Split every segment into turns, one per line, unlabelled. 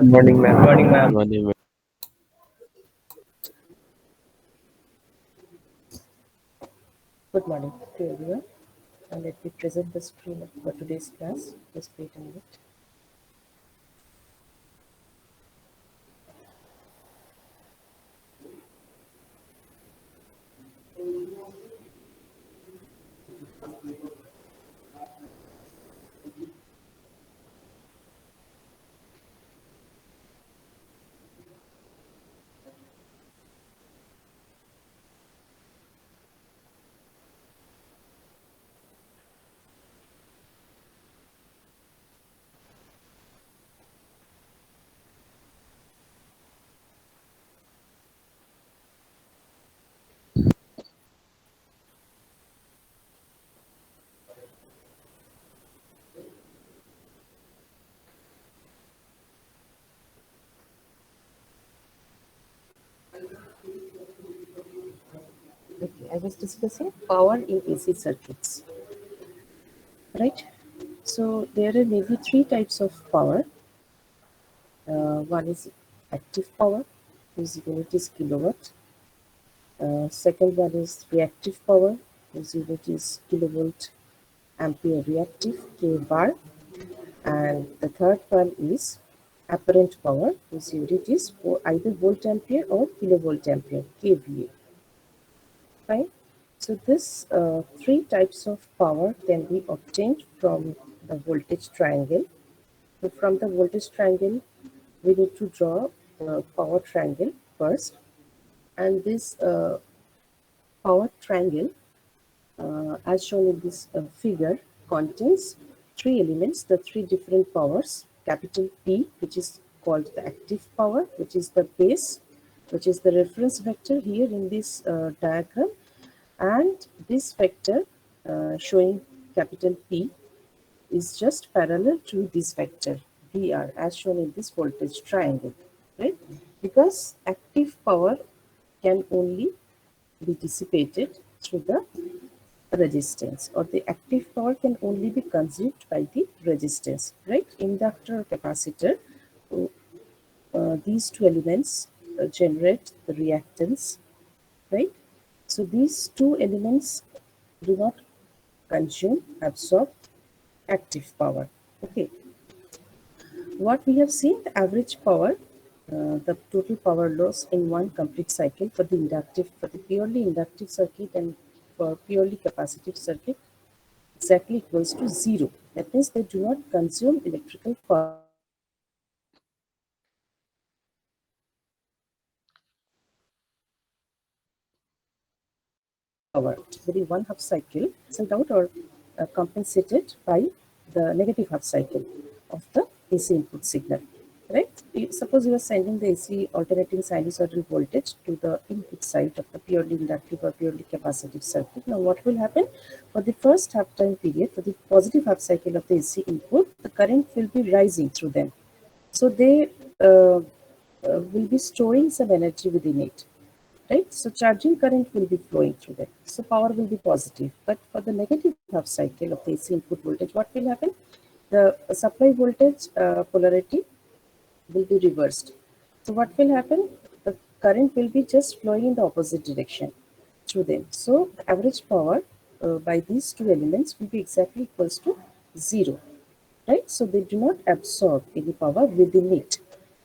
Good morning, ma'am.
Morning, ma'am.
Morning.
Good morning to everyone. And let me present the screen for today's class. Just wait a minute. Okay, I was discussing power in AC circuits. Right? So there are maybe three types of power. One is active power, whose unit is kilowatt. Second one is reactive power, whose unit is kilovolt ampere reactive, k bar. And the third one is apparent power, whose unit is either volt ampere or kilovolt ampere, kVA. Fine. So this three types of power can be obtained from the voltage triangle. So from the voltage triangle, we need to draw the power triangle first. And this power triangle, as shown in this figure, contains three elements, the three different powers. Capital P, which is called the active power, which is the base, which is the reference vector here in this diagram. And this vector showing capital P is just parallel to this vector VR as shown in this voltage triangle, right? Because active power can only be dissipated through the resistance, or the active power can only be consumed by the resistance, right? Inductor or capacitor, these two elements generate the reactance, right? So these two elements do not consume, absorb active power. Okay. What we have seen, the average power, the total power loss in one complete cycle for the purely inductive circuit and for purely capacitive circuit exactly equals to zero. That means they do not consume electrical power. Within one half cycle cancelled out or compensated by the negative half cycle of the AC input signal. Right? Suppose you are sending the AC alternating sinusoidal voltage to the input side of the purely inductive or purely capacitive circuit. Now, what will happen for the first half time period, for the positive half cycle of the AC input, the current will be rising through them. So they will be storing some energy within it, right? So charging current will be flowing through that. So power will be positive. But for the negative half cycle of the AC input voltage, what will happen? The supply voltage polarity will be reversed. So what will happen? The current will be just flowing in the opposite direction through them. So the average power by these two elements will be exactly equals to zero, right? So they do not absorb any power within it.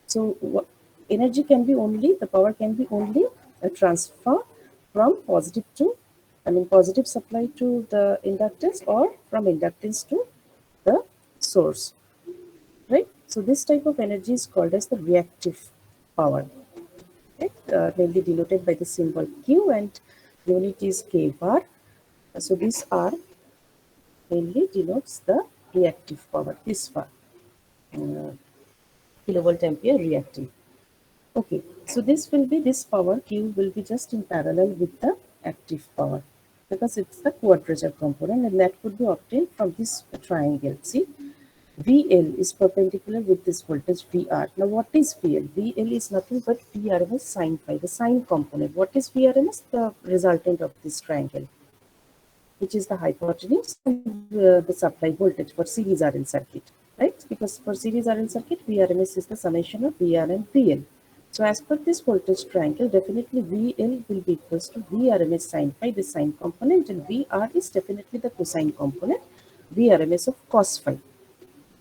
So energy can be only, the power can be only a transfer from positive to, positive supply to the inductance or from inductance to the source, right? So this type of energy is called as the reactive power, right? Mainly denoted by the symbol Q, and unit is k bar. So this R mainly denotes the reactive power, this far, kilovolt ampere reactive. Okay, so this power Q will be just in parallel with the active power because it's the quadrature component, and that could be obtained from this triangle. See, VL is perpendicular with this voltage VR. Now, what is VL? VL is nothing but VRMS sine phi, the sine component. What is VRMS? The resultant of this triangle, which is the hypotenuse and the supply voltage for series RL circuit. right? Because for series RL circuit, Vrms is the summation of VR and VL. So as per this voltage triangle, definitely VL will be equals to Vrms sine phi, the sine component, and VR is definitely the cosine component, Vrms of cos phi.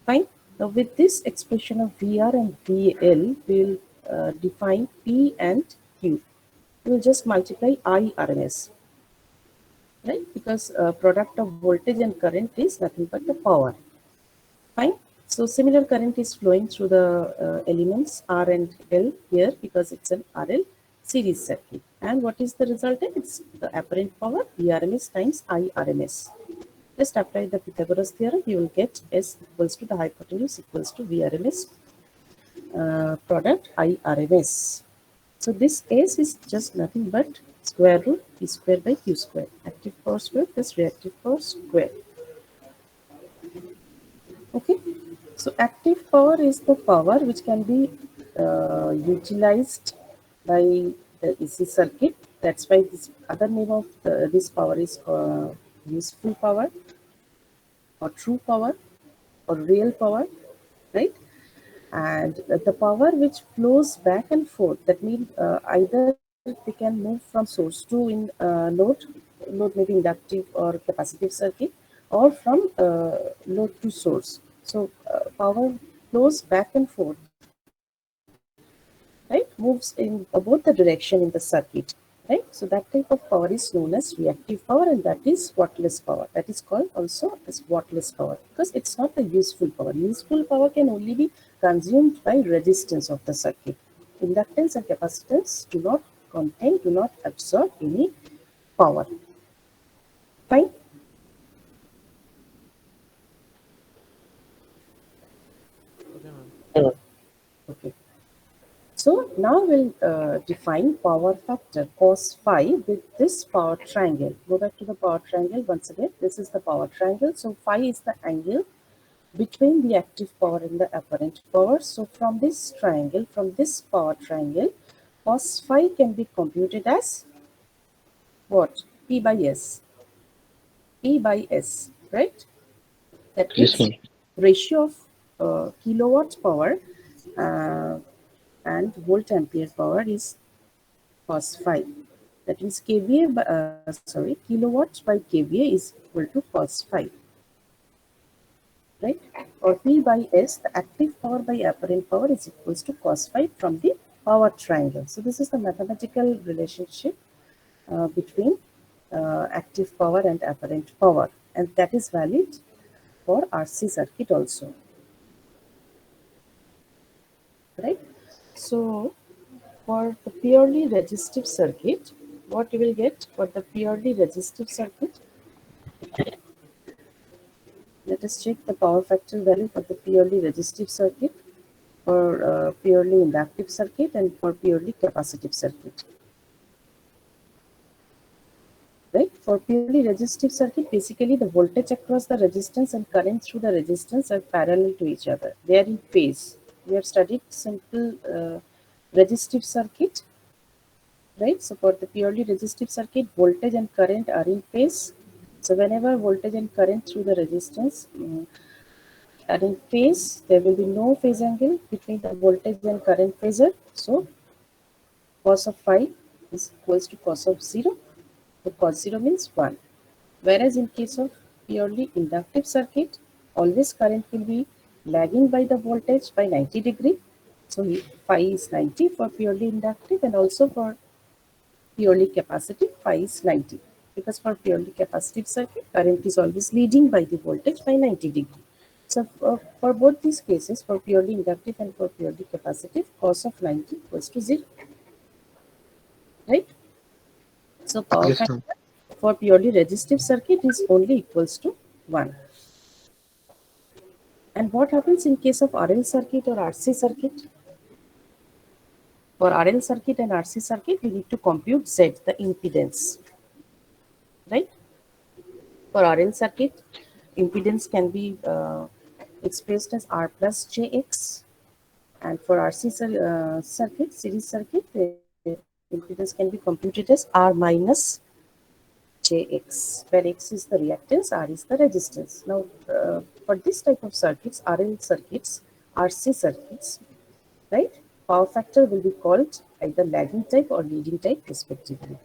Fine. Now with this expression of VR and VL, we'll define P and Q. We'll just multiply IRMS, right? Because product of voltage and current is nothing but the power. Fine. So similar current is flowing through the elements R and L here because it's an RL series circuit. And what is the resultant? It's the apparent power VRMS times IRMS. Just apply the Pythagoras theorem, you will get S equals to the hypotenuse equals to VRMS product IRMS. So this S is just nothing but square root P square by Q square. Active power square plus reactive power square. Okay. So active power is the power which can be utilized by the AC circuit. That's why this other name of this power is useful power or true power or real power, right? And the power which flows back and forth, that means either they can move from source to in load maybe inductive or capacitive circuit, or from load to source. So power flows back and forth, right? Moves in both the direction in the circuit, right? So that type of power is known as reactive power, and that is wattless power. That is called also as wattless power because it's not the useful power. Useful power can only be consumed by resistance of the circuit. Inductance and capacitance do not absorb any power. Fine.
Okay, ma'am.
Okay. So now we'll define power factor cos phi with this power triangle. Go back to the power triangle once again. This is the power triangle. So phi is the angle between the active power and the apparent power. So from this triangle, from this power triangle, cos phi can be computed as what? P by S. P by S, right? That
Yes,
means
ma'am.
ratio of kilowatt power uh, and volt ampere power is cos phi. That means kVA, kilowatts by kVA is equal to cos phi, right? Or P by S, the active power by apparent power is equals to cos phi from the power triangle. So this is the mathematical relationship between active power and apparent power, and that is valid for RC circuit also, right? So for the purely resistive circuit, what you will get for the purely resistive circuit? Let us check the power factor value for the purely resistive circuit, for purely inductive circuit, and for purely capacitive circuit. Right? For purely resistive circuit, basically the voltage across the resistance and current through the resistance are parallel to each other. They are in phase. We have studied simple resistive circuit, right? So for the purely resistive circuit, voltage and current are in phase. So whenever voltage and current through the resistance are in phase, there will be no phase angle between the voltage and current phasor. So cos of phi is equals to cos of 0. The cos 0 means 1. Whereas in case of purely inductive circuit, always current will be lagging by the voltage by 90 degree. So phi is 90 for purely inductive, and also for purely capacitive phi is 90. Because for purely capacitive circuit, current is always leading by the voltage by 90 degree. So for both these cases, for purely inductive and for purely capacitive, cos of 90 equals to 0. Right? So power
Yes, ma'am.
factor for purely resistive circuit is only equals to 1. And what happens in case of RL circuit or RC circuit? For RL circuit and RC circuit, we need to compute Z, the impedance. Right? For RL circuit, impedance can be expressed as R plus JX. And for RC circuit, series circuit, the impedance can be computed as R minus Jx, where X is the reactance, R is the resistance. Now, for this type of circuits, RL circuits, RC circuits, right? Power factor will be called either lagging type or leading type respectively.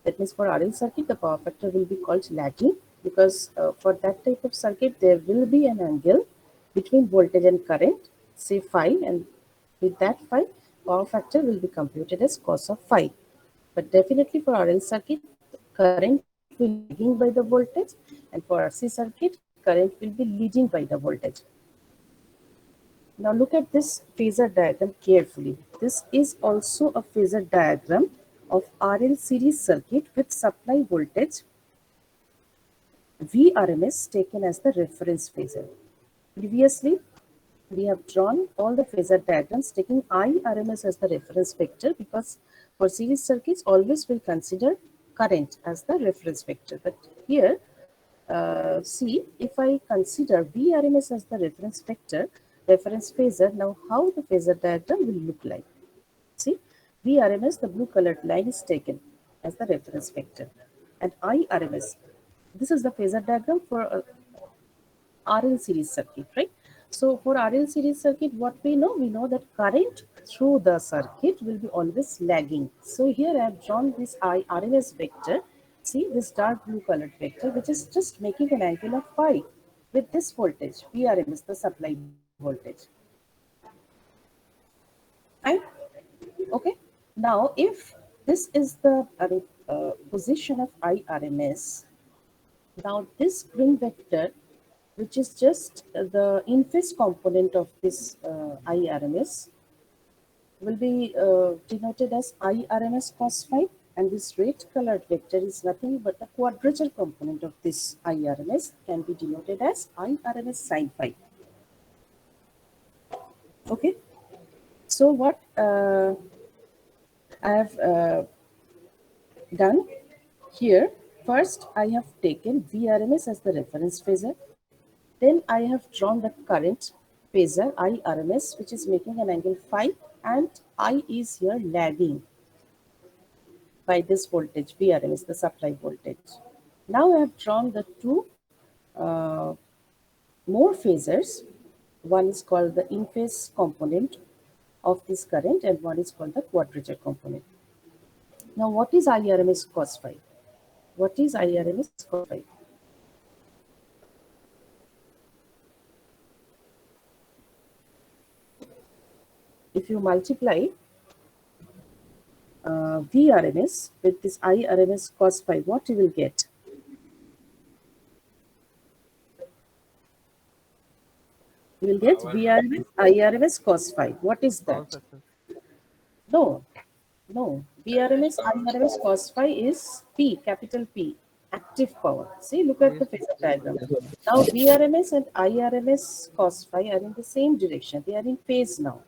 That means for RL circuit, the power factor will be called lagging because for that type of circuit, there will be an angle between voltage and current, say phi, and with that phi, power factor will be computed as cos of phi. But definitely for RL circuit, current will be lagging by the voltage, and for RC circuit, current will be leading by the voltage. Now look at this phasor diagram carefully. This is also a phasor diagram of RL series circuit with supply voltage Vrms taken as the reference phasor. Previously, we have drawn all the phasor diagrams taking Irms as the reference vector because for series circuits always we'll consider current as the reference vector. But here, see, if I consider Vrms as the reference vector, reference phasor, now how the phasor diagram will look like. See, Vrms, the blue colored line is taken as the reference vector. And Irms, this is the phasor diagram for RL series circuit, right? So for RL series circuit, what we know? We know that current through the circuit will be always lagging. So here I have drawn this RMS vector. See this dark blue colored vector, which is just making an angle of phi with this voltage, Vrms, the supply voltage. Right? Okay. Now, if this is the position of Irms, now this green vector, which is just the in-phase component of this Irms, will be denoted as Irms cos phi, and this red colored vector is nothing but the quadrature component of this Irms, can be denoted as Irms sin phi. Okay. So what I have done here, first I have taken Vrms as the reference phasor. Then I have drawn the current phasor Irms, which is making an angle phi, and I is here lagging by this voltage Vrms, the supply voltage. Now I have drawn the two more phasors. One is called the in-phase component of this current, and one is called the quadrature component. Now, what is Irms cos phi? What is Irms cos phi? If you multiply Vrms with this Irms cos phi, what you will get? You will get Vrms Irms cos phi. What is
Power
that?
factor.
No, no. Vrms Irms cos phi is P, capital P, active power. See, look at the
Yes,
phasor
yes,
diagram.
ma'am.
Now, Vrms and Irms cos phi are in the same direction. They are in phase now.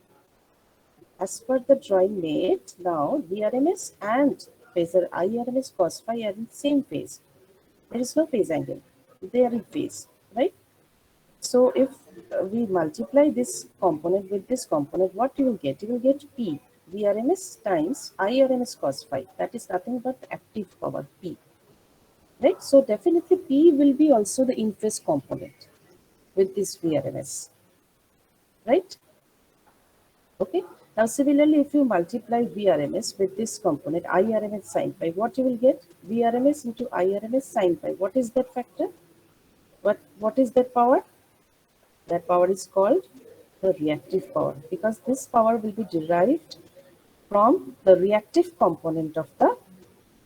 As per the drawing made, now Vrms and phasor Irms cos phi are in same phase. There is no phase angle. They are in phase, right? So if we multiply this component with this component, what you will get? You will get P, Vrms times Irms cos phi. That is nothing but active power, P. Right? So definitely P will be also the in-phase component with this Vrms. Right? Okay. Now similarly, if you multiply Vrms with this component, Irms sin phi, what you will get? Vrms into Irms sin phi. What is that factor? What is that power? That power is called the reactive power, because this power will be derived from the reactive component of the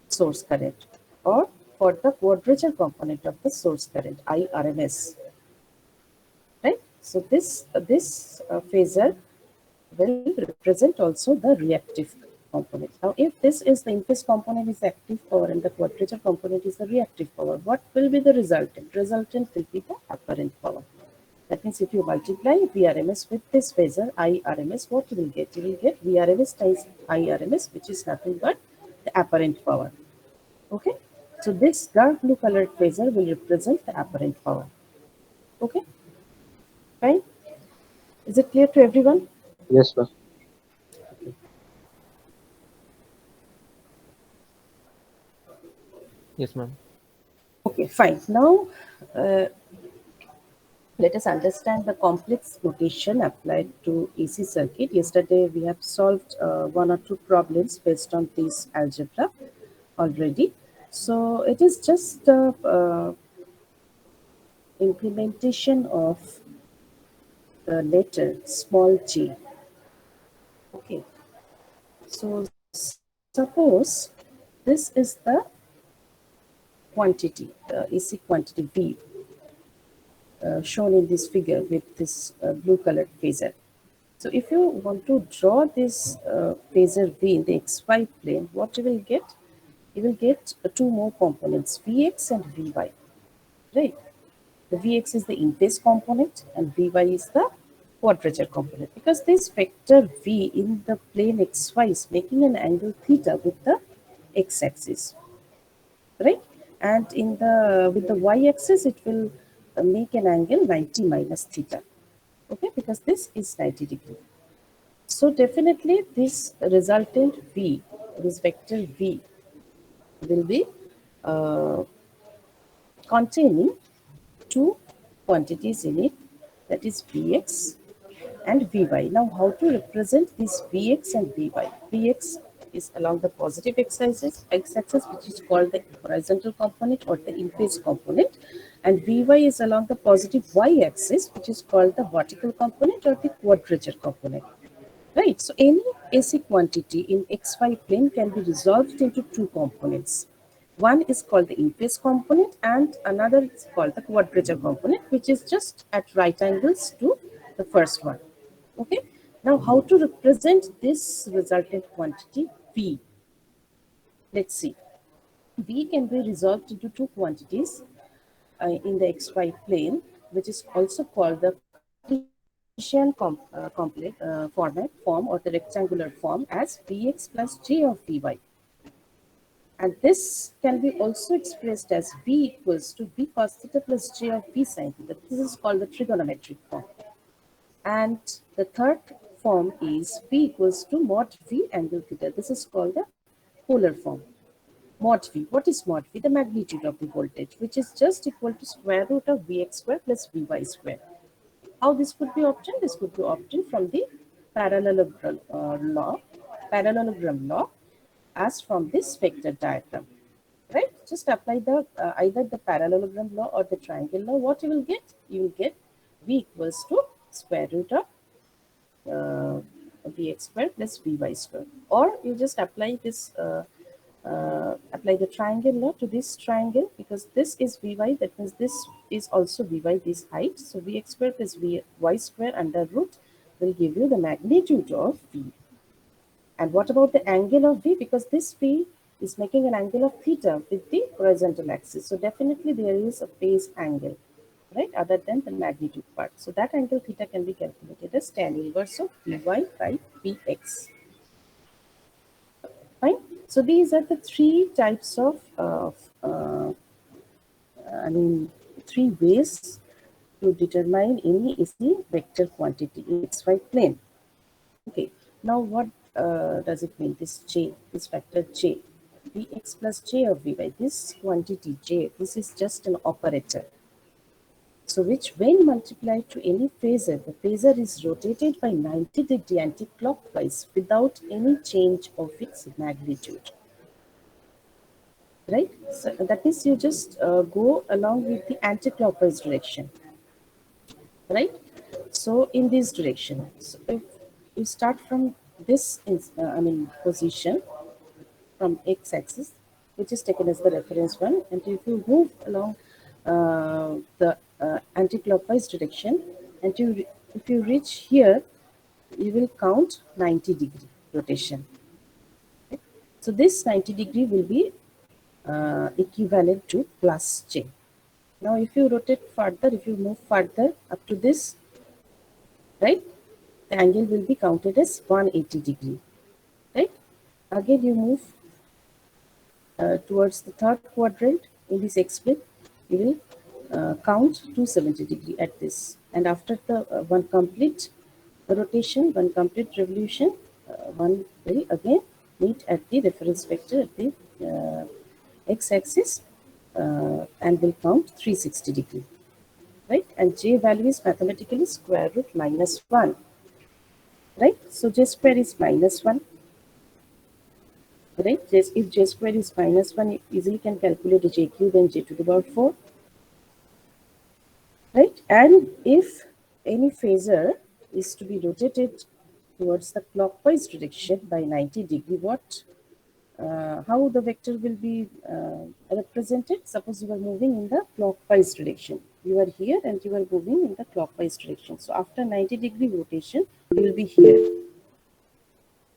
source current, or for the quadrature component of the source current, Irms. Right? So this phasor will represent also the reactive component. Now, if this is the in-phase component is active power and the quadrature component is the reactive power, what will be the resultant? Resultant will be the apparent power. That means if you multiply Vrms with this phasor Irms, what you will get? You will get Vrms times Irms, which is nothing but the apparent power. Okay. So this dark blue colored phasor will represent the apparent power. Okay. Fine. Is it clear to everyone?
Yes, ma'am.
Yes, ma'am.
Okay, fine. Now, uh, Let us understand the complex notation applied to AC circuit. Yesterday we have solved one or two problems based on this algebra already. So it is just the implementation of the letter small g. Okay. So suppose this is the quantity, the AC quantity V, shown in this figure with this blue colored phasor. So if you want to draw this phasor V in the xy plane, what you will get? You will get two more components, Vx and Vy, right? The Vx is the in-phase component and Vy is the quadrature component, because this vector V in the plane xy is making an angle theta with the x-axis, right? And in the with the y-axis, it will make an angle 90 minus theta, okay? Because this is 90 degree. So definitely this resultant V, this vector V, will be uh, containing two quantities in it, that is Vx and Vy. Now how to represent this Vx and Vy? Vx is along the positive x-axis, which is called the horizontal component or the in-phase component, and Vy is along the positive y-axis, which is called the vertical component or the quadrature component. Right, so any AC quantity in xy plane can be resolved into two components. One is called the in-phase component and another is called the quadrature component, which is just at right angles to the first one. Okay, now how to represent this resultant quantity V? Let's see. V can be resolved into two quantities in the xy plane, which is also called the Cartesian form or the rectangular form as Vx plus j of Vy. And this can be also expressed as V equals to V cos theta plus j of V sin theta. This is called the trigonometric form. And the third form is V equals to mod V angle theta. This is called the polar form. Mod V. What is mod V? The magnitude of the voltage, which is just equal to square root of Vx square plus Vy square. How this could be obtained? This could be obtained from the parallelogram law, as from this vector diagram, right? Just apply the either the parallelogram law or the triangle law. What you will get? You will get V equals to square root of Vx square plus Vy square, or you just apply this. Apply the triangle law to this triangle, because this is Vy, that means this is also Vy, this height. So Vx square plus Vy square under root will give you the magnitude of V. And what about the angle of V? Because this V is making an angle of theta with the horizontal axis. So definitely there is a phase angle, right, other than the magnitude part. So that angle theta can be calculated as tan inverse of Vy by Vx. Fine. So these are the three types of, three ways to determine any AC vector quantity in xy plane. Okay. Now what does it mean? This J, this vector J, Vx plus J of Vy, this quantity J, this is just an operator. So which when multiplied to any phasor, the phasor is rotated by 90 degree anti-clockwise without any change of its magnitude. Right? So that is, you just go along with the anti-clockwise direction. Right? So in this direction, so if you start from this, position from x-axis, which is taken as the reference one, and if you move along the anti-clockwise direction, and if you reach here, you will count 90 degree rotation. Okay? So this 90 degree will be equivalent to plus j. Now if you rotate further, if you move further up to this, right, the angle will be counted as 180 degree, right? Again you move towards the third quadrant in this x plane, you will count 270 degree at this, and after the one complete rotation, one complete revolution, one will again meet at the reference vector at the x-axis and will count 360 degree, right? And J value is mathematically square root minus 1, right? So J square is minus 1, right? If J square is minus 1, you easily can calculate J cube and J to the power 4, right? And if any phasor is to be rotated towards the clockwise direction by 90 degree, how the vector will be represented? Suppose you are moving in the clockwise direction. You are here and you are moving in the clockwise direction. So after 90 degree rotation, you will be here.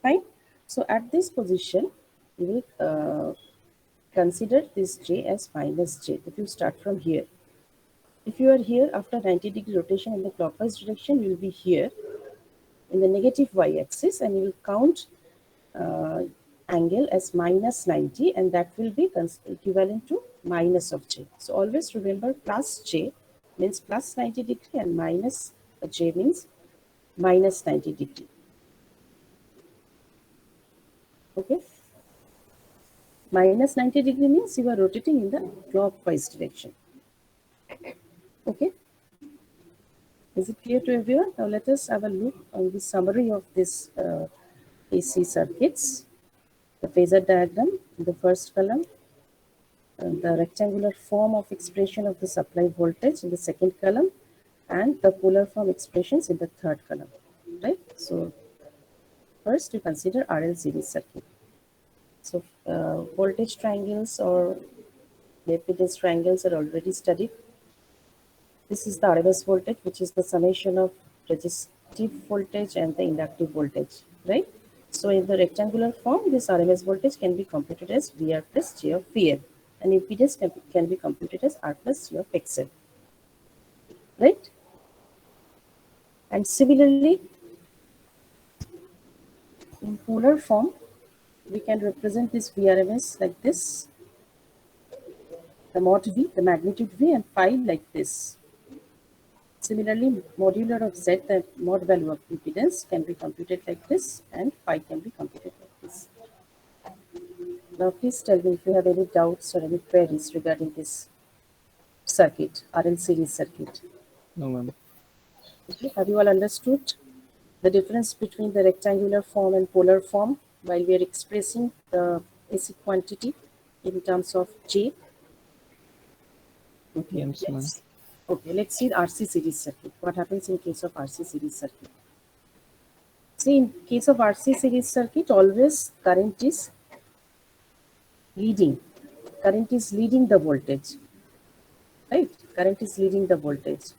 Fine. So at this position, you will consider this J as minus J. If you start from here, if you are here after 90 degree rotation in the clockwise direction, you will be here in the negative y-axis, and you will count angle as minus 90, and that will be equivalent to minus of J. So always remember, plus J means plus 90 degree and minus J means minus 90 degree. Okay. Minus 90 degree means you are rotating in the clockwise direction. Okay. Is it clear to everyone? Now let us have a look on the summary of this AC circuits. The phasor diagram in the first column, the rectangular form of expression of the supply voltage in the second column, and the polar form expressions in the third column, right? So first you consider RL series circuit. So voltage triangles or Lipidus triangles are already studied. This is the RMS voltage, which is the summation of resistive voltage and the inductive voltage, right? So in the rectangular form, this RMS voltage can be computed as VR plus J of VL, and impedance can be computed as R plus J of XL, right? And similarly, in polar form, we can represent this VRMS like this, the mod V, the magnitude V, and phi like this. Similarly, modular of Z, the mod value of impedance, can be computed like this, and phi can be computed like this. Now, please tell me if you have any doubts or any queries regarding this circuit, RL series circuit.
No, ma'am.
Okay. Have you all understood the difference between the rectangular form and polar form while we are expressing the AC quantity in terms of J? Okay.
Yes, ma'am.
Let's see the RC series circuit. What happens in case of RC series circuit? See, in case of RC series circuit, always current is leading. Current is leading the voltage, right? Current is leading the voltage.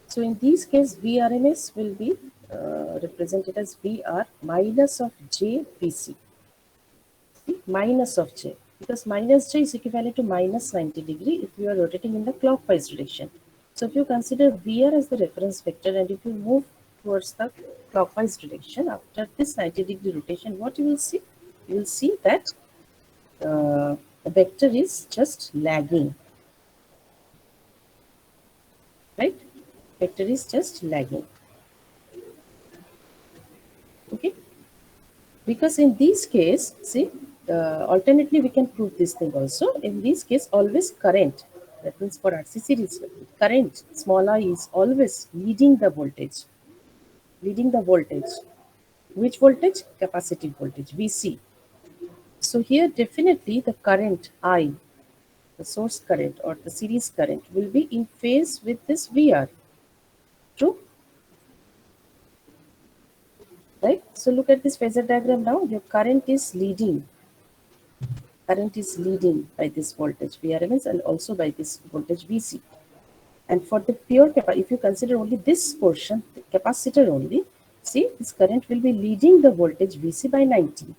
So in this case, VRMS will be represented as VR minus of JVC. Minus of J, because minus J is equivalent to minus 90 degree if you are rotating in the clockwise direction. So if you consider VR as the reference vector, and if you move towards the clockwise direction after this 90 degree rotation, what you will see? You will see that the vector is just lagging, right? Vector is just lagging. Okay, because in this case, see, alternately we can prove this thing also. In this case, always current, that means for RC series, current small I is always leading the voltage. Leading the voltage. Which voltage? Capacitive voltage, VC. So here definitely the current I, the source current or the series current, will be in phase with this VR. True? Right? So look at this phasor diagram now. Your current is leading. Current is leading by this voltage VRMS and also by this voltage VC. And for the pure capacity, if you consider only this portion, the capacitor only, see, this current will be leading the voltage VC by 90.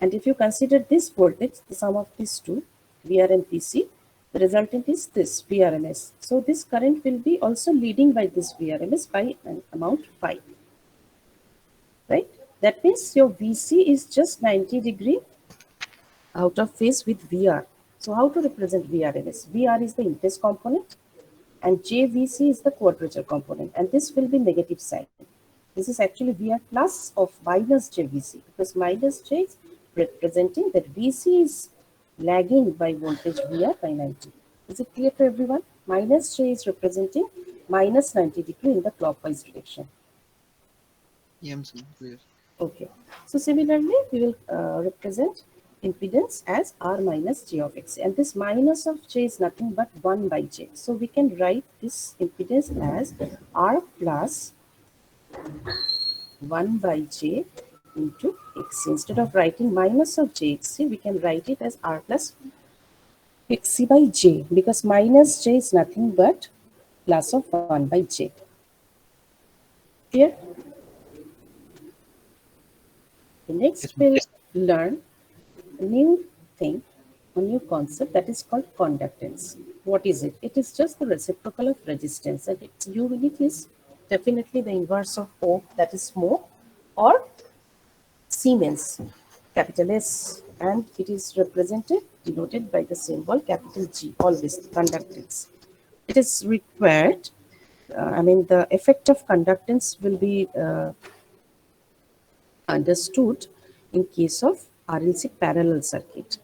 And if you consider this voltage, the sum of these two, VR and VC, the resultant is this VRMS. So this current will be also leading by this VRMS by an amount phi. Right? That means your VC is just 90 degree out of phase with VR. So how to represent VRMS? VR is the impedance component and JVC is the quadrature component, and this will be negative sign. This is actually VR plus of minus JVC, because minus J is representing that VC is lagging by voltage VR by 90. Is it clear to everyone? Minus J is representing minus 90 degree in the clockwise direction.
Yes, ma'am. Clear.
Okay. So similarly, we will represent impedance as R minus J of X. And this minus of J is nothing but 1 by J. So we can write this impedance as R plus 1 by J into X. Instead of writing minus of JXC, we can write it as R plus XC by J, because minus J is nothing but plus of 1 by J. Clear? Next,
Yes, ma'am.
we'll learn a new thing, a new concept that is called conductance. What is it? It is just the reciprocal of resistance, and its unit is definitely the inverse of Ohm, that is mho, or Siemens, capital S, and it is represented, denoted by the symbol capital G, always conductance. It is required, the effect of conductance will be understood in case of RLC parallel circuit.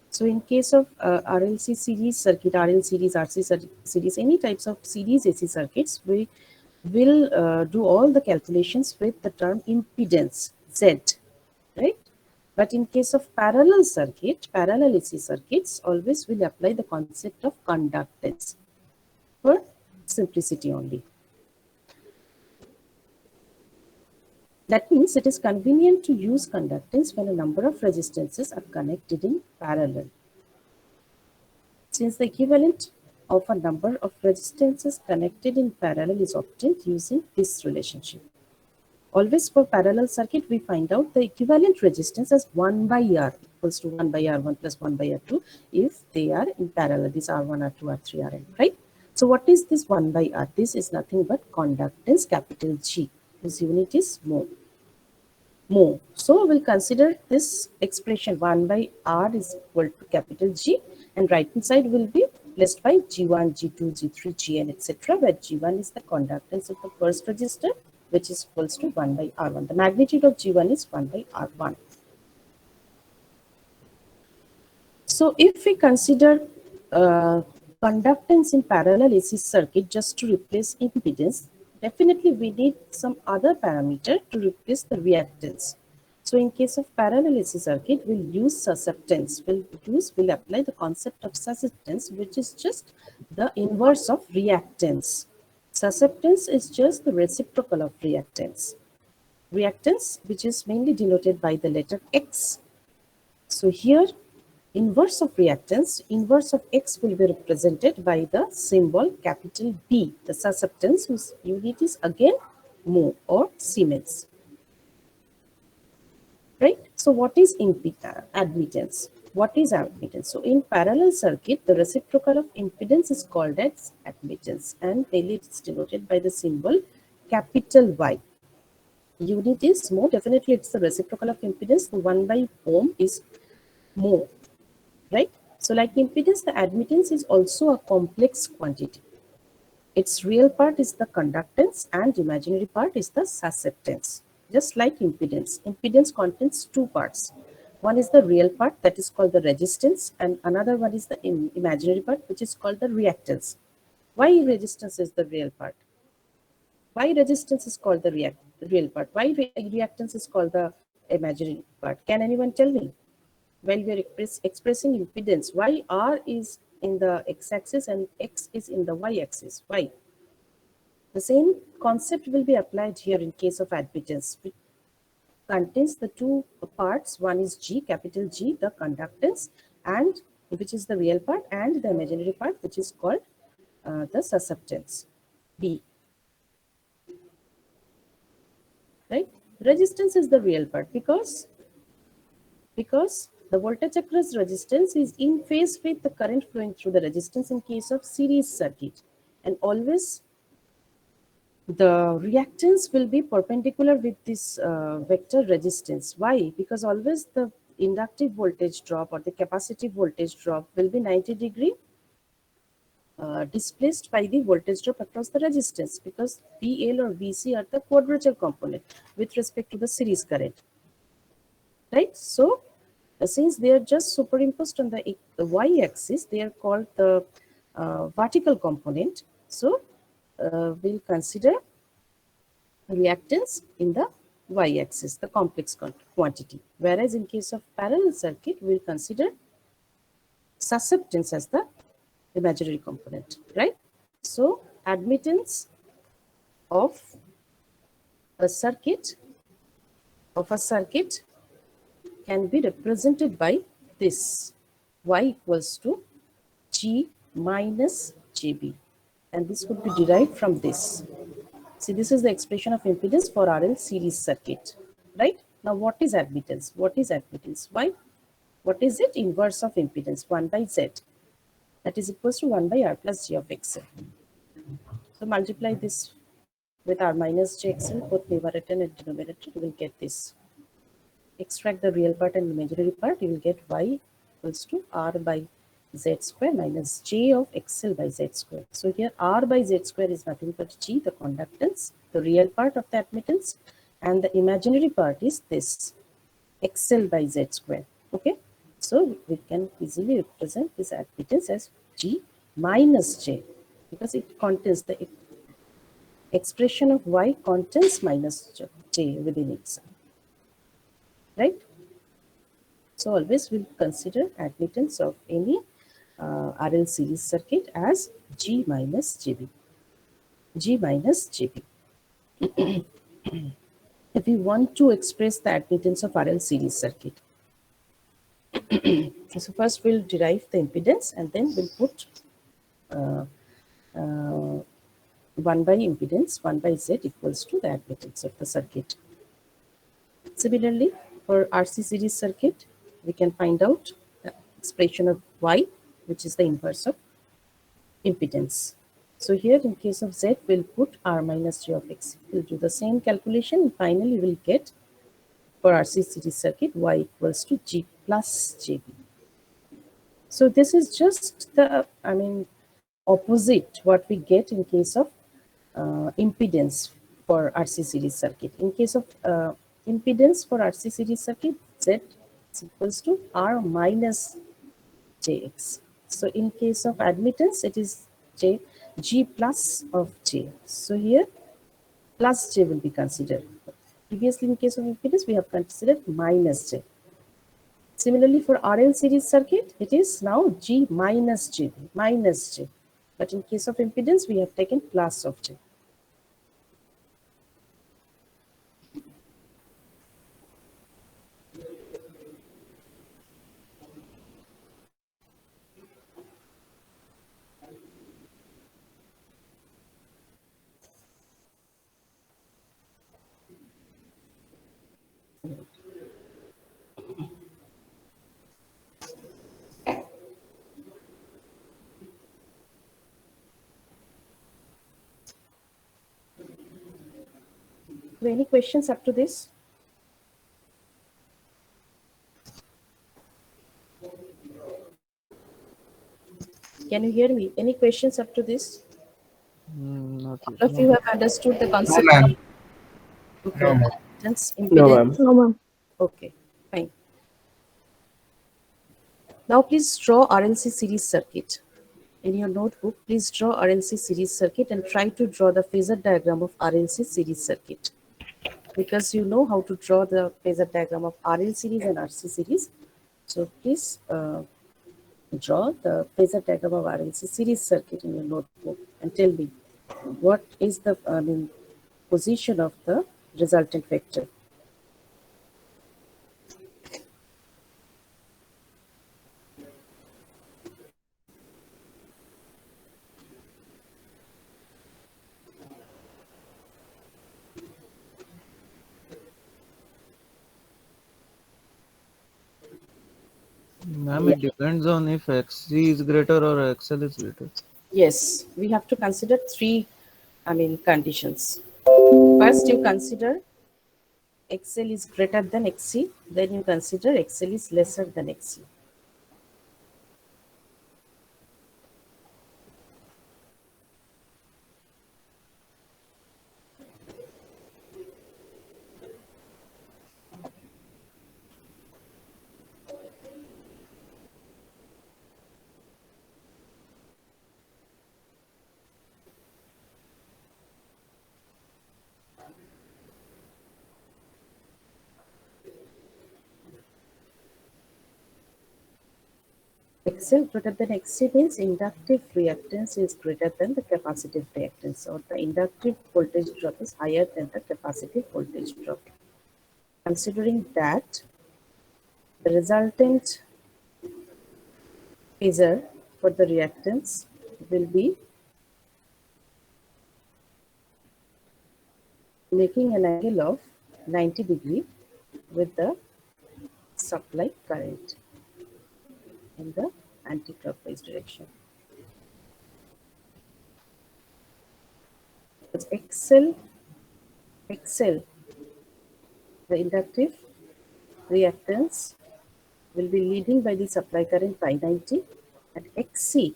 So in case of RLC series circuit, RL series, RC series, any types of series AC circuits, we will do all the calculations with the term impedance, Z, right? But in case of parallel circuit, parallel AC circuits, always will apply the concept of conductance for simplicity only. That means it is convenient to use conductance when a number of resistances are connected in parallel. Since the equivalent of a number of resistances connected in parallel is obtained using this relationship. Always for parallel circuit, we find out the equivalent resistance as 1 by R equals to 1 by R1 plus 1 by R2 if they are in parallel. These R1, R2, R3, Rn, right? So what is this 1 by R? This is nothing but conductance, capital G. This unit is mho. Mho. So we'll consider this expression 1 by R is equal to capital G, and right hand side will be placed by G1, G2, G3, Gn, etc., where G1 is the conductance of the first resistor, which is equals to 1 by R1. The magnitude of G1 is 1 by R1. So if we consider conductance in parallel AC circuit just to replace impedance, definitely we need some other parameter to replace the reactance. So in case of parallel AC circuit, we'll use susceptance. We'll apply the concept of susceptance, which is just the inverse of reactance. Susceptance is just the reciprocal of reactance. Reactance, which is mainly denoted by the letter X. So here, inverse of reactance, inverse of X will be represented by the symbol capital B, the susceptance, whose unit is again mho or Siemens. Right? So what is admittance? What is admittance? So in parallel circuit, the reciprocal of impedance is called as admittance, and mainly it's denoted by the symbol capital Y. Unit is mho, definitely it's the reciprocal of impedance. The 1 by ohm is mho, right? So like impedance, the admittance is also a complex quantity. Its real part is the conductance and imaginary part is the susceptance. Just like impedance, impedance contains two parts. One is the real part, that is called the resistance, and another one is the imaginary part, which is called the reactance. Why resistance is the real part? Why resistance is called the real part? Why reactance is called the imaginary part? Can anyone tell me? While we are expressing impedance, why R is in the x-axis and X is in the y-axis? Why? The same concept will be applied here in case of admittance, which contains the two parts. One is G, capital G, the conductance, and which is the real part, and the imaginary part, which is called the susceptance, B. Right? Resistance is the real part because the voltage across resistance is in phase with the current flowing through the resistance in case of series circuit, and always the reactance will be perpendicular with this vector resistance. Why? Because always the inductive voltage drop or the capacitive voltage drop will be 90 degree displaced by the voltage drop across the resistance, because VL or VC are the quadrature component with respect to the series current. Right? So since they are just superimposed on the y-axis, they are called the vertical component. So we'll consider reactance in the y-axis, the complex quantity. Whereas in case of parallel circuit, we'll consider susceptance as the imaginary component, right? So admittance of a circuit can be represented by this y equals to G minus JB, and this could be derived from this. See, this is the expression of impedance for RL series circuit, right? Now, what is admittance? What is admittance? Why? What is it? Inverse of impedance, 1 by Z. That is equals to 1 by R plus G of XL. So multiply this with R minus JXL, both numerator and denominator, you will get this. Extract the real part and imaginary part, you will get Y equals to R by Z square minus J of XL by Z square. So here R by Z square is nothing but G, the conductance, the real part of the admittance, and the imaginary part is this XL by Z square. Okay, so we can easily represent this admittance as G minus J, because it contains the expression of Y contains minus J within itself, right? So always we'll consider admittance of any RL series circuit as G minus JB. G minus JB. If we want to express the admittance of RL series circuit, so first we'll derive the impedance and then we'll put 1 by impedance, 1 by Z equals to the admittance of the circuit. Similarly, for RC series circuit, we can find out the expression of Y, which is the inverse of impedance. So here in case of Z, we'll put R minus J of X. We'll do the same calculation and finally we'll get for RC series circuit Y equals to G plus JB. So this is just the, opposite what we get in case of impedance for RC series circuit. In case of impedance for RC series circuit, Z is equals to R minus JX. So in case of admittance, it is G plus of J. So here plus J will be considered. Previously in case of impedance, we have considered minus J. Similarly for RL series circuit, it is now G minus J, minus J. But in case of impedance, we have taken plus of J. So any questions up to this? Can you hear me? Any questions up to this?
Not yet.
All of you have understood the concept
ma'am.
of
No, ma'am.
admittance,
No, ma'am.
impedance?
No, ma'am.
Okay, fine. Now please draw RLC series circuit. In your notebook, please draw RLC series circuit and try to draw the phasor diagram of RLC series circuit. Because you know how to draw the phasor diagram of RL series and RC series. So please draw the phasor diagram of RLC series circuit in your notebook and tell me what is the position of the resultant vector.
Ma'am, it depends on if XC is greater or XL is greater.
Yes, we have to consider three conditions. First, you consider XL is greater than XC, then you consider XL is lesser than XC. XL greater than XC means inductive reactance is greater than the capacitive reactance, or the inductive voltage drop is higher than the capacitive voltage drop. Considering that, the resultant phasor for the reactance will be making an angle of 90 degree with the supply current in the anti-clockwise direction. It's XL, the inductive reactance will be leading by the supply current by 90, and XC,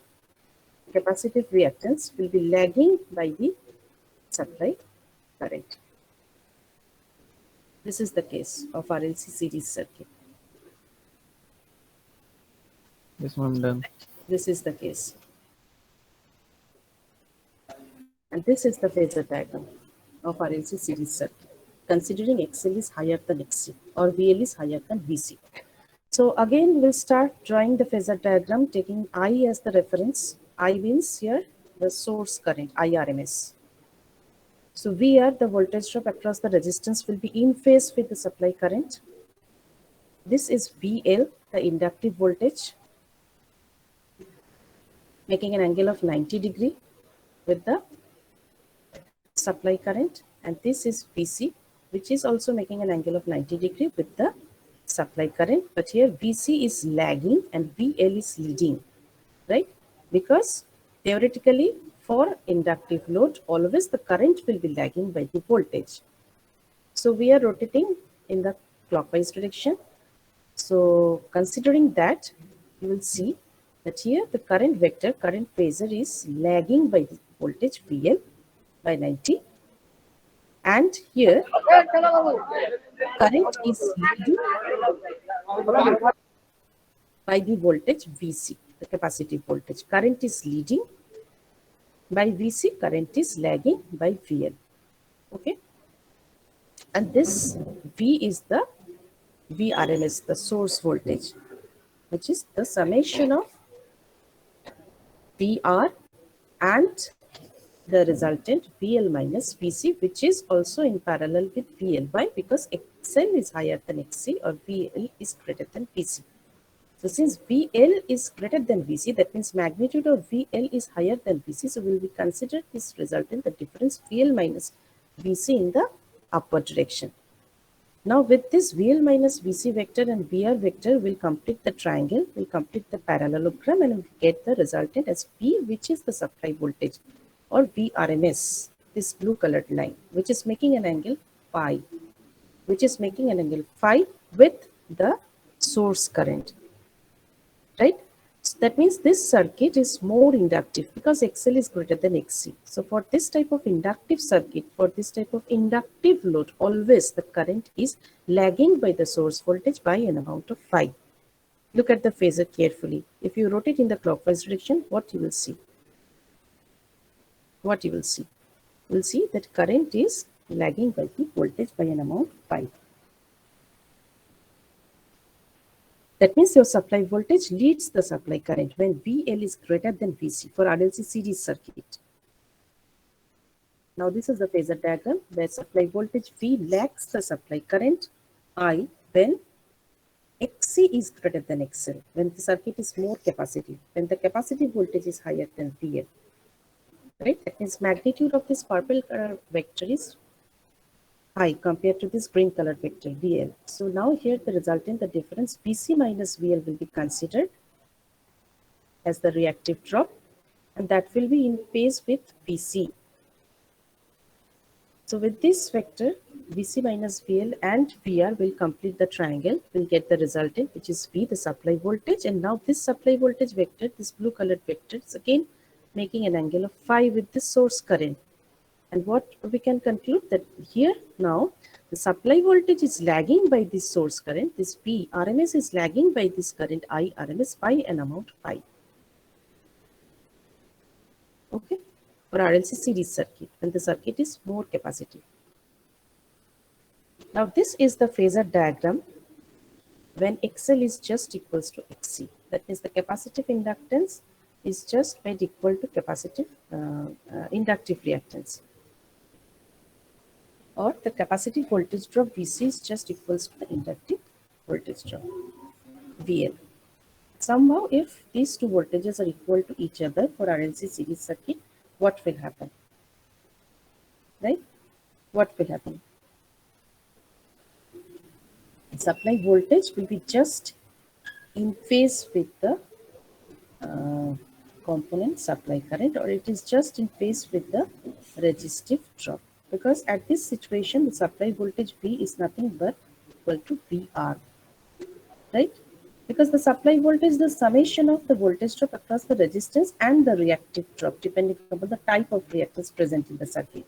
capacitive reactance, will be lagging by the supply current. This is the case of RLC series circuit.
Yes, ma'am, done.
This is the case. And this is the phasor diagram of RLC series circuit, considering XL is higher than XC or VL is higher than VC. So again, we'll start drawing the phasor diagram taking I as the reference. I means here the source current, IRMS. So VR, the voltage drop across the resistance, will be in phase with the supply current. This is VL, the inductive voltage, making an angle of 90 degree with the supply current. And this is VC, which is also making an angle of 90 degree with the supply current. But here VC is lagging and VL is leading, right? Because theoretically, for inductive load, always the current will be lagging by the voltage. So we are rotating in the clockwise direction. So considering that, you will see that here the current vector, current phasor is lagging by the voltage VL by 90. And here current is leading by the voltage VC, the capacitive voltage. Current is leading by VC, current is lagging by VL. Okay. And this V is the VRMS, the source voltage, which is the summation of VR and the resultant VL minus VC, which is also in parallel with VL. Why? Because XL is higher than XC or VL is greater than VC. So since VL is greater than VC, that means magnitude of VL is higher than VC. So we will consider this resultant, the difference VL minus VC in the upward direction. Now with this VL minus VC vector and VR vector, we'll complete the triangle, we'll complete the parallelogram, and we'll get the resultant as V, which is the supply voltage, or VRMS, this blue colored line, which is making an angle phi, with the source current, right? So that means this circuit is more inductive because XL is greater than XC. So for this type of inductive circuit, for this type of inductive load, always the current is lagging by the source voltage by an amount of phi. Look at the phasor carefully. If you rotate in the clockwise direction, what you will see? What you will see? You will see that current is lagging by the voltage by an amount phi. That means your supply voltage leads the supply current when VL is greater than VC for RLC series circuit. Now this is the phasor diagram where supply voltage V lags the supply current I when XC is greater than XL, when the circuit is more capacitive, when the capacitive voltage is higher than VL. Right? That means magnitude of this purple color vector is high compared to this green color vector VL. So now here the resultant, the difference VC minus VL will be considered as the reactive drop, and that will be in phase with VC. So with this vector, VC minus VL and VR will complete the triangle, will get the resultant, which is V, the supply voltage. And now this supply voltage vector, this blue colored vector, is again making an angle of phi with the source current. And what we can conclude that here now the supply voltage is lagging by this source current. This V RMS is lagging by this current I RMS by an amount phi. Okay, for RLC series circuit, and the circuit is more capacitive. Now this is the phasor diagram when XL is just equals to XC. That means the capacitive inductance is just made equal to capacitive inductive reactance, or the capacitive voltage drop VC is just equals to the inductive voltage drop VL. Somehow, if these two voltages are equal to each other for RLC series circuit, what will happen? Right? What will happen? Supply voltage will be just in phase with the component supply current, or it is just in phase with the resistive drop, because at this situation the supply voltage V is nothing but equal to VR, right? Because the supply voltage is the summation of the voltage drop across the resistance and the reactive drop, depending upon the type of reactance present in the circuit.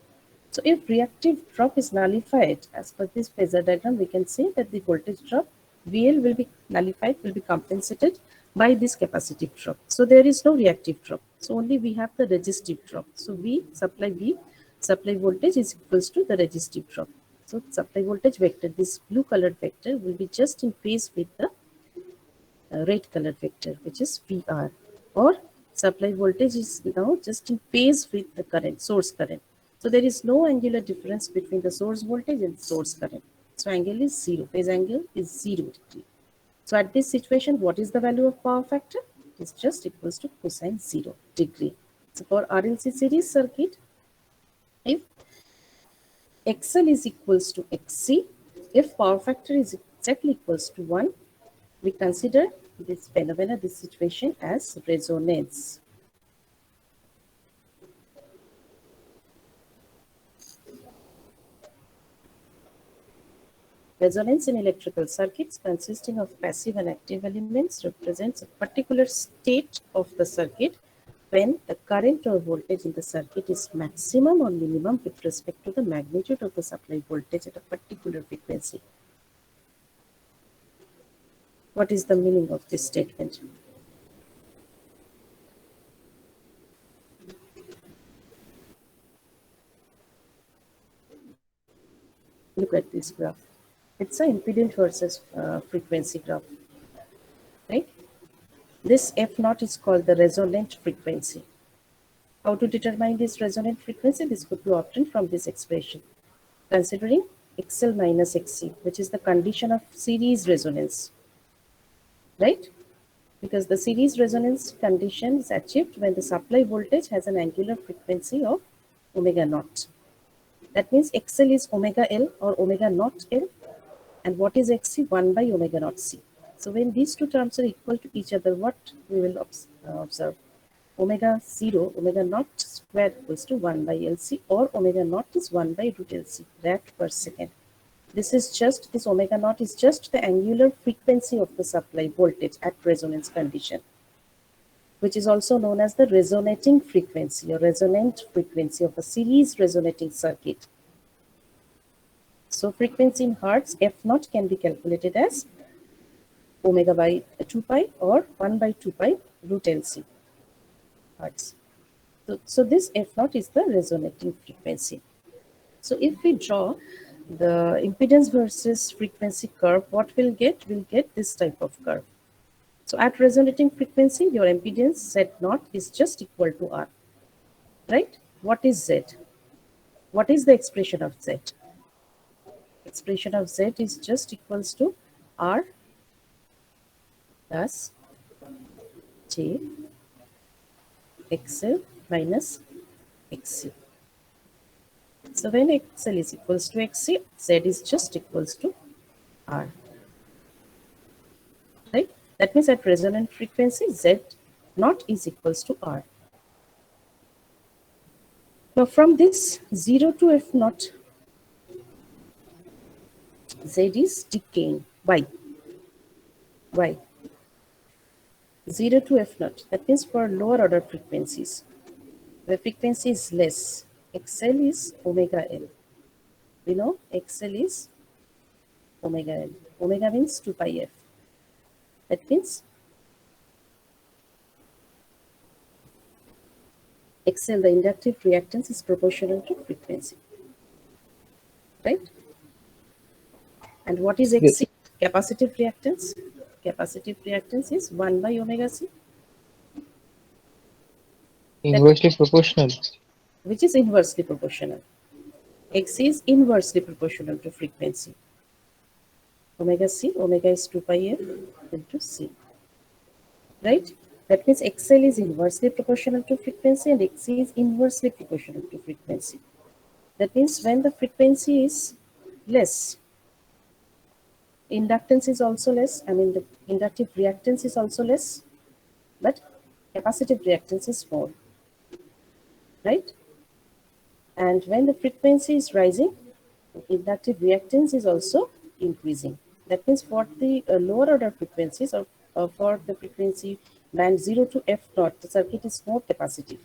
So if reactive drop is nullified, as per this phasor diagram, we can say that the voltage drop VL will be nullified, will be compensated by this capacitive drop. So there is no reactive drop. So only we have the resistive drop. So V, supply voltage is equals to the resistive drop. So supply voltage vector, this blue colored vector, will be just in phase with the red color vector, which is VR, or supply voltage is now just in phase with the current, source current. So there is no angular difference between the source voltage and source current. So angle is 0, phase angle is 0 degree. So at this situation, what is the value of power factor? It is just equals to cosine 0 degree. So for RLC series circuit, if XL is equals to XC, if power factor is exactly equals to 1, we consider this phenomena, this situation, as resonance. Resonance in electrical circuits consisting of passive and active elements represents a particular state of the circuit when the current or voltage in the circuit is maximum or minimum with respect to the magnitude of the supply voltage at a particular frequency. What is the meaning of this statement? Look at this graph. It's an impedance versus frequency graph, right? This F0 is called the resonant frequency. How to determine this resonant frequency? This could be obtained from this expression, considering XL minus XC, which is the condition of series resonance, right? Because the series resonance condition is achieved when the supply voltage has an angular frequency of omega naught. That means XL is omega L or omega naught L, and what is XC? 1 by omega naught C. So when these two terms are equal to each other, what we will observe? Omega 0, omega naught square equals to 1 by LC, or omega naught is 1 by root LC, rad per second. This is just, this omega naught is just the angular frequency of the supply voltage at resonance condition, which is also known as the resonating frequency or resonant frequency of a series resonating circuit. So frequency in hertz, F0 can be calculated as omega by 2 pi or 1 by 2 pi root LC hertz. So this F0 is the resonating frequency. So if we draw the impedance versus frequency curve, what we'll get? We'll get this type of curve. So at resonating frequency, your impedance Z0 is just equal to R, right? What is Z? What is the expression of Z? Expression of Z is just equals to R plus J XL minus XC. So when XL is equals to XC, Z is just equals to R, right? That means at resonant frequency, Z0 is equals to R. Now from this 0 to F0, Z is decaying. Why? Why? 0 to F0, that means for lower order frequencies, the frequency is less. XL is omega L. We know XL is omega L. Omega means 2 pi F. That means XL, the inductive reactance, is proportional to frequency, right? And what is XC?
Yes.
Capacitive reactance. capacitive reactance is 1 by omega c,
Inversely proportional.
which is inversely proportional. X is inversely proportional to frequency. Omega c, omega is 2 pi f into c. Right? That means XL is inversely proportional to frequency and XC is inversely proportional to frequency. That means when the frequency is less, inductance is also less. I mean, the inductive reactance is also less, but capacitive reactance is more. Right? And when the frequency is rising, inductive reactance is also increasing. That means for the lower order frequencies or for the frequency band 0 to f0, the circuit is more capacitive.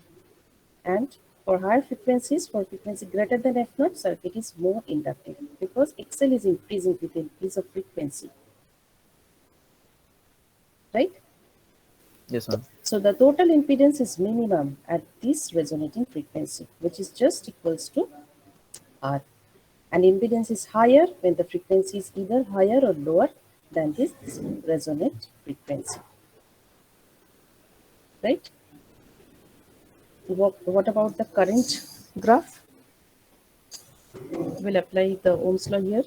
And for higher frequencies, for frequency greater than f0, circuit is more inductive because XL is increasing with the increase of frequency. Right?
Yes, ma'am.
So the total impedance is minimum at this resonating frequency, which is just equals to R. And impedance is higher when the frequency is either higher or lower than this resonant frequency. Right? What about the current graph? We'll apply the Ohm's law here.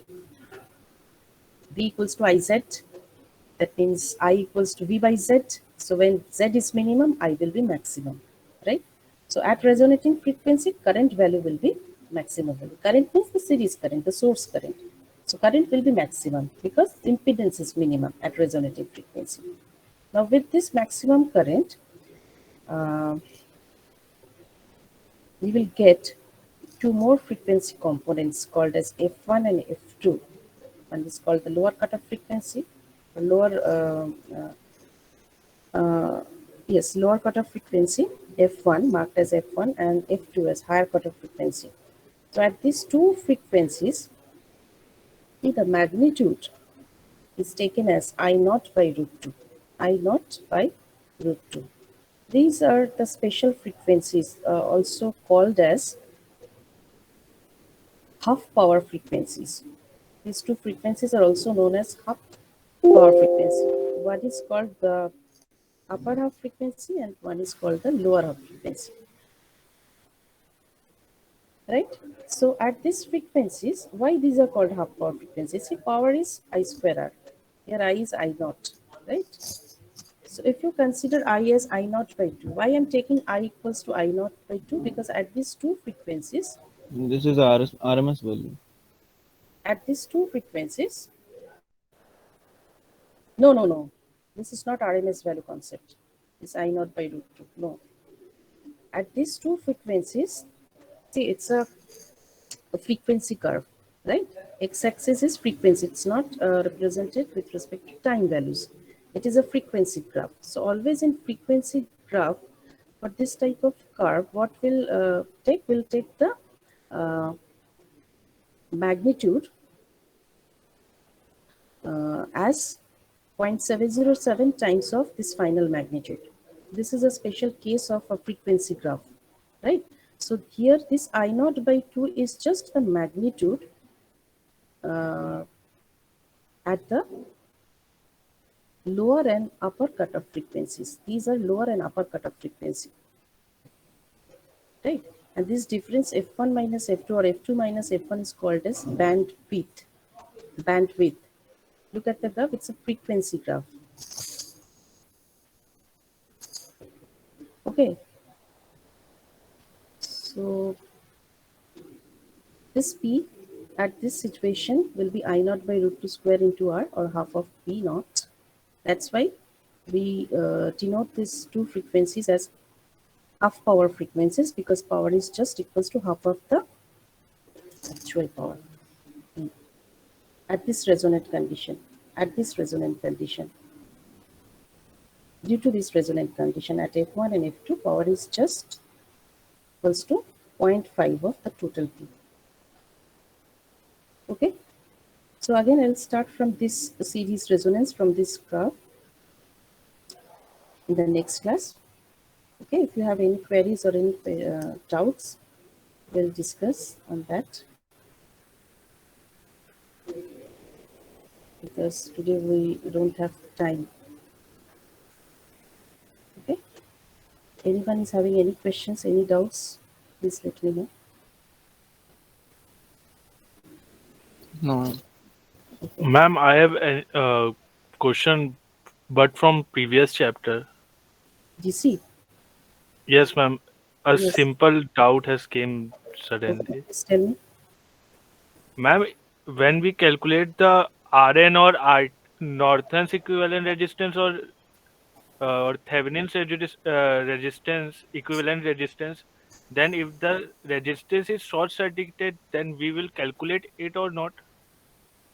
V equals to IZ. That means I equals to V by Z. So when Z is minimum, I will be maximum. Right? So at resonating frequency, current value will be maximum value. Current means the series current, the source current. So current will be maximum because impedance is minimum at resonating frequency. Now with this maximum current, we will get two more frequency components called as F1 and F2. One is called the lower cutoff frequency, lower cutoff frequency F1 marked as F1 and F2 as higher cutoff frequency. So at these two frequencies, the magnitude is taken as I naught by root 2. I naught by root 2. These are the special frequencies, also called as half power frequencies. These two frequencies are also known as half power frequency. One is called the upper half frequency and one is called the lower half frequency. Right? So at these frequencies, why these are called half power frequencies? See, power is I square R. Here I is I naught. Right? So if you consider I as I naught by 2, why I'm taking I equals to I naught by 2? Because at these two frequencies,
This is RMS value.
at these two frequencies, no. This is not RMS value concept. It's I naught by root 2. No. At these two frequencies, see, it's a frequency curve, right? X-axis is frequency. It's not represented with respect to time values. It is a frequency graph. So always in frequency graph, for this type of curve, what will take? Will take the magnitude as 0.707 times of this final magnitude. This is a special case of a frequency graph, right? So here this I naught by 2 is just the magnitude at the lower and upper cutoff frequencies. These are lower and upper cutoff frequency, right? And this difference F1 minus F2 or F2 minus F1 is called as bandwidth. Bandwidth. Look at the graph, it's a frequency graph. Okay. So this P at this situation will be I naught by root 2 square into R or half of P naught. That's why we denote these two frequencies as half power frequencies because power is just equals to half of the actual power at this resonant condition. Due to this resonant condition at F1 and F2, power is just equals to 0.5 of the total P. Okay. So again, I'll start from this series resonance from this graph in the next class. Okay, if you have any queries or any doubts, we'll discuss on that. Because today we don't have time. Okay. Anyone is having any questions, any doubts? Please let me know.
No.
Ma'am, I have a question, but from previous chapter.
GC.
Yes, ma'am. A
Yes.
simple doubt has came
Okay.
suddenly.
Please tell me.
Ma'am, when we calculate the RN or R Norton's equivalent resistance or Thevenin's resistance equivalent resistance, then if the resistance is short circuited, then we will calculate it or not.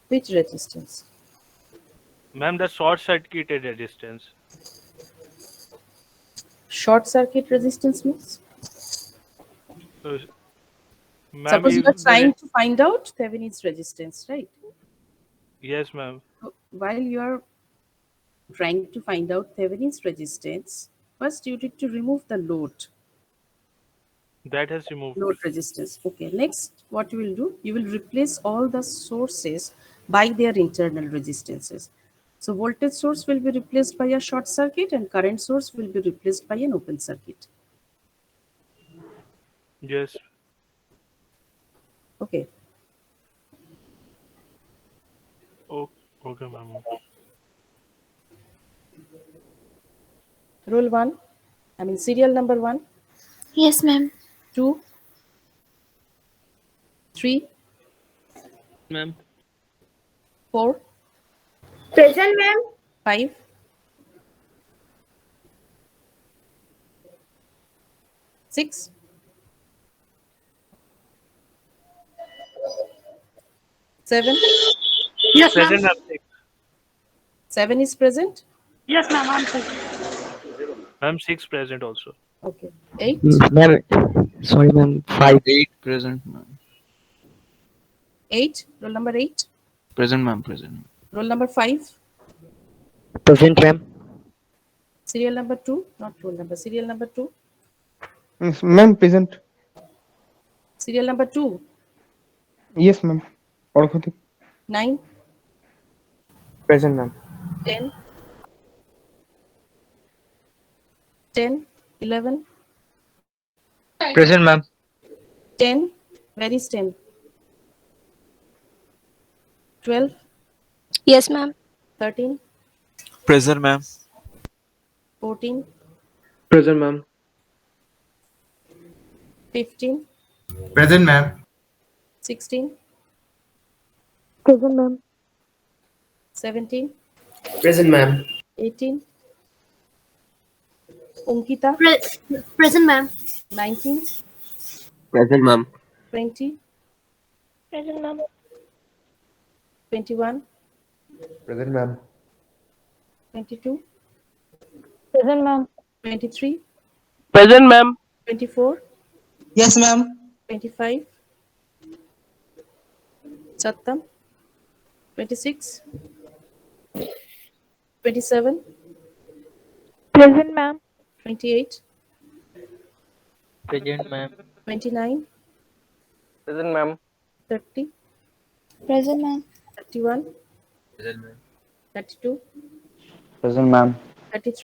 Which resistance?
Ma'am, the short circuited resistance.
Short circuit resistance means?
Uh, Ma'am,
Suppose you
if
are
the
trying to find out Thevenin's resistance, right?
yes, ma'am,
So while you are trying to find out Thevenin's resistance, first you need to remove the
that has removed.
load resistance. Okay, next what you will do, you will replace all the sources by their internal resistances. So voltage source will be replaced by a short circuit and current source will be replaced by an open circuit.
Yes,
Okay,
oh, okay, ma'am.
rule 1, I mean serial number 1,
Yes, ma'am.
2, 3,
Ma'am,
4,
Present, ma'am.
5, 6, 7.
Yes, ma'am.
present, ma'am.
7 is present.
Yes, ma'am. I'm present.
Ma'am, 6 present also.
Okay, 8,
Ma'am, sorry, ma'am. 5.
8 present, ma'am.
8, roll number 8,
Present, ma'am. Present.
roll number 5,
Present, ma'am.
serial number 2, not roll number, serial number 2,
Yes, ma'am, present.
serial number 2,
Yes, ma'am. Orkhotik.
9,
Present, ma'am.
10, 10, 11,
Present, ma'am.
10, where is 10? 12,
Yes, ma'am.
13,
Present, ma'am.
14,
Present, ma'am.
15,
Present, ma'am.
16,
Present, ma'am.
17,
Present, ma'am.
18, Ankita,
Present, ma'am.
19,
Present, ma'am.
20,
Present, ma'am.
21,
Present, ma'am.
22,
Present, ma'am.
23,
Present, ma'am.
24,
Yes, ma'am.
25, Sattam, 26, 27,
Present, ma'am.
28,
Present, ma'am.
29,
Present, ma'am.
30,
Present, ma'am.
31,
Present, ma'am.
32,
Present, ma'am.
33,